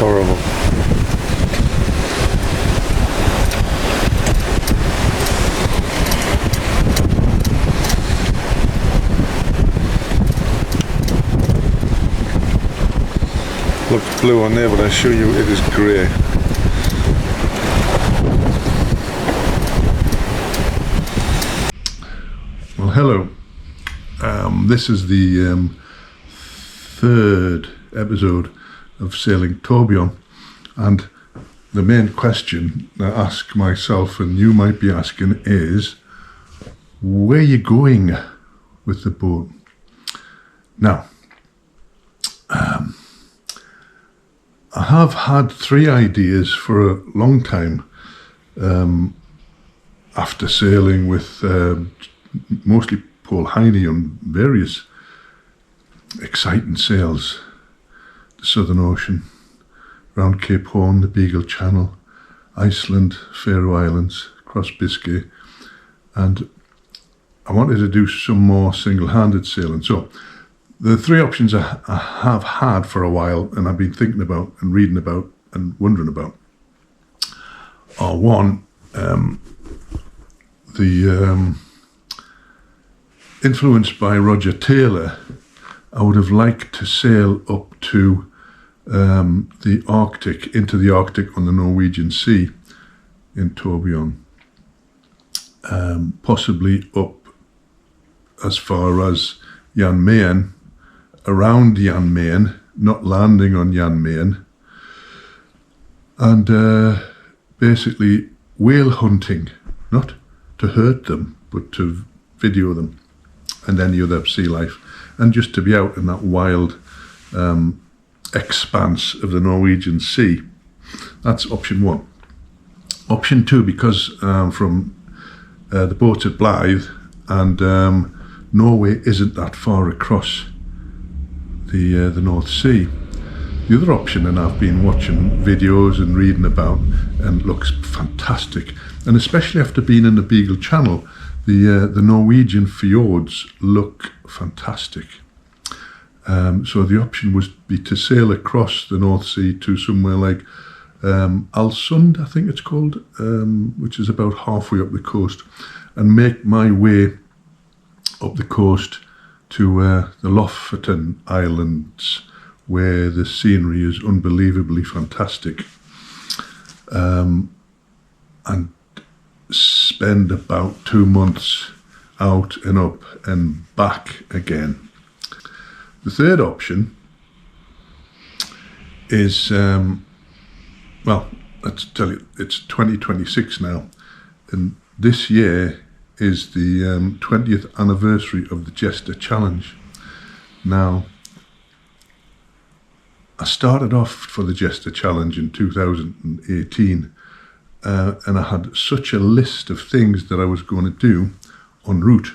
horrible. Looks blue on there, but I assure you it is grey. Well, hello. This is the third episode of Sailing Tourbillon, and the main question I ask myself and you might be asking is, where are you going with the boat? Now, I have had three ideas for a long time after sailing with mostly Paul Heine on various exciting sails. The Southern Ocean, round Cape Horn, the Beagle Channel, Iceland, Faroe Islands, across Biscay, and I wanted to do some more single-handed sailing. So the three options I have had for a while and I've been thinking about and reading about and wondering about are one, influenced by Roger Taylor, I would have liked to sail up to the Arctic, into the Arctic on the Norwegian Sea in Tourbillon, possibly up as far as Jan Mayen, around Jan Mayen, not landing on Jan Mayen, and basically whale hunting, not to hurt them, but to video them and any other sea life, and just to be out in that wild expanse of the Norwegian Sea. That's option one. Option two, because from the boats at Blythe, and Norway isn't that far across the North Sea. The other option, and I've been watching videos and reading about, and looks fantastic, and especially after being in the Beagle Channel, the Norwegian fjords look fantastic. So the option would be to sail across the North Sea to somewhere like Alsund, I think it's called, which is about halfway up the coast, and make my way up the coast to the Lofoten Islands, where the scenery is unbelievably fantastic, and spend about 2 months out and up and back again. The third option is, well, let's tell you, it's 2026 now, and this year is the 20th anniversary of the Jester Challenge. Now, I started off for the Jester Challenge in 2018, and I had such a list of things that I was going to do en route.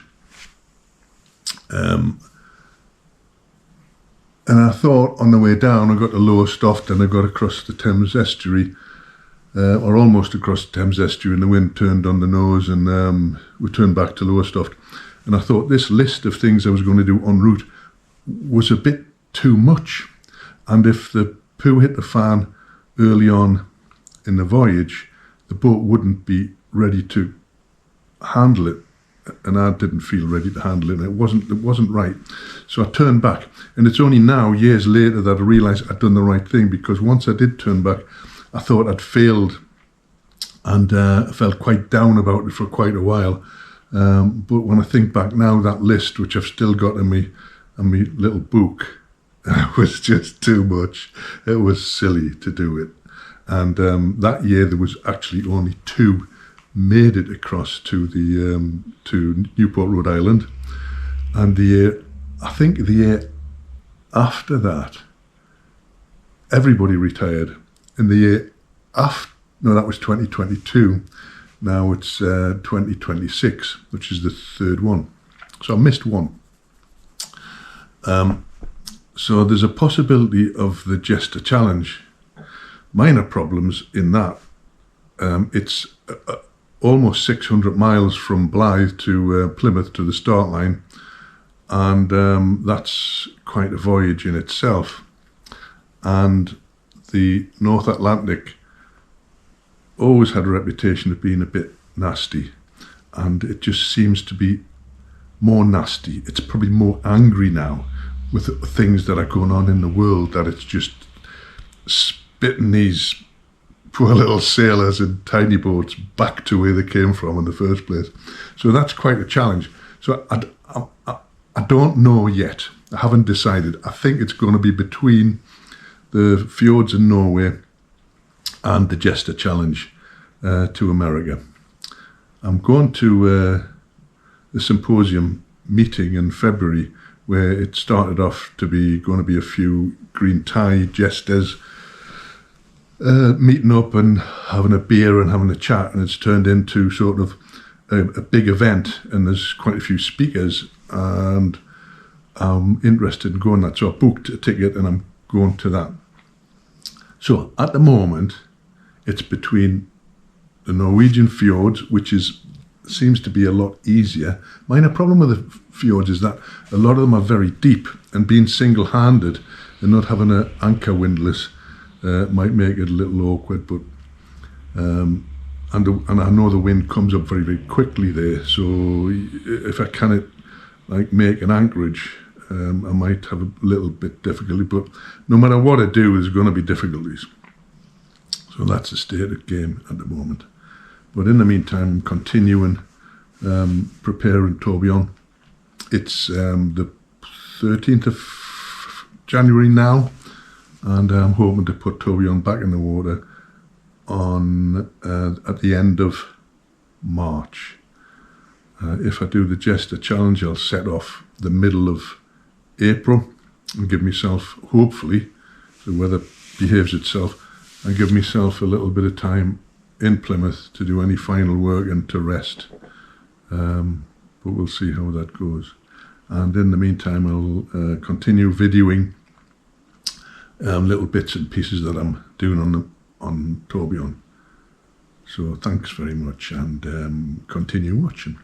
And I thought on the way down, I got to Lowestoft and I got across the Thames estuary, or almost across the Thames estuary, and the wind turned on the nose, and we turned back to Lowestoft. And I thought this list of things I was going to do en route was a bit too much. And if the poo hit the fan early on in the voyage, the boat wouldn't be ready to handle it, and I didn't feel ready to handle it, and it wasn't right. So I turned back, and it's only now, years later, that I realised I'd done the right thing, because once I did turn back, I thought I'd failed, and I felt quite down about it for quite a while. But when I think back now, that list, which I've still got in my little book, was just too much. It was silly to do it. And that year there was actually only 2 made it across to the to Newport, Rhode Island, and I think the year after that, everybody retired. In the year after, no, that was 2022. Now it's 2026, which is the third one. So I missed one. So there's a possibility of the Jester Challenge. Minor problems in that it's almost 600 miles from Blythe to Plymouth to the start line, and that's quite a voyage in itself. And the North Atlantic always had a reputation of being a bit nasty, and it just seems to be more nasty. It's probably more angry now with the things that are going on in the world, that it's just spitting these poor little sailors in tiny boats back to where they came from in the first place. So that's quite a challenge. So I don't know yet. I haven't decided. I think it's going to be between the fjords in Norway and the Jester Challenge to America. I'm going to the symposium meeting in February, where it started off to be going to be a few green tie jesters meeting up and having a beer and having a chat, and it's turned into sort of a big event, and there's quite a few speakers, and I'm interested in going that. So I booked a ticket and I'm going to that. So at the moment, it's between the Norwegian fjords, which seems to be a lot easier. Minor problem with the fjords is that a lot of them are very deep, and being single-handed and not having an anchor windlass might make it a little awkward. But and I know the wind comes up very, very quickly there. So if I cannot make an anchorage, I might have a little bit difficulty. But no matter what I do, there's going to be difficulties. So that's the state of game at the moment. But in the meantime, I'm continuing preparing Tourbillon. It's the 13th of January now, and I'm hoping to put Tourbillon back in the water on at the end of March. If I do the Jester Challenge, I'll set off the middle of April and give myself, hopefully, the weather behaves itself, and give myself a little bit of time in Plymouth to do any final work and to rest. But we'll see how that goes. And in the meantime, I'll continue videoing little bits and pieces that I'm doing on Tourbillon. So thanks very much, and continue watching.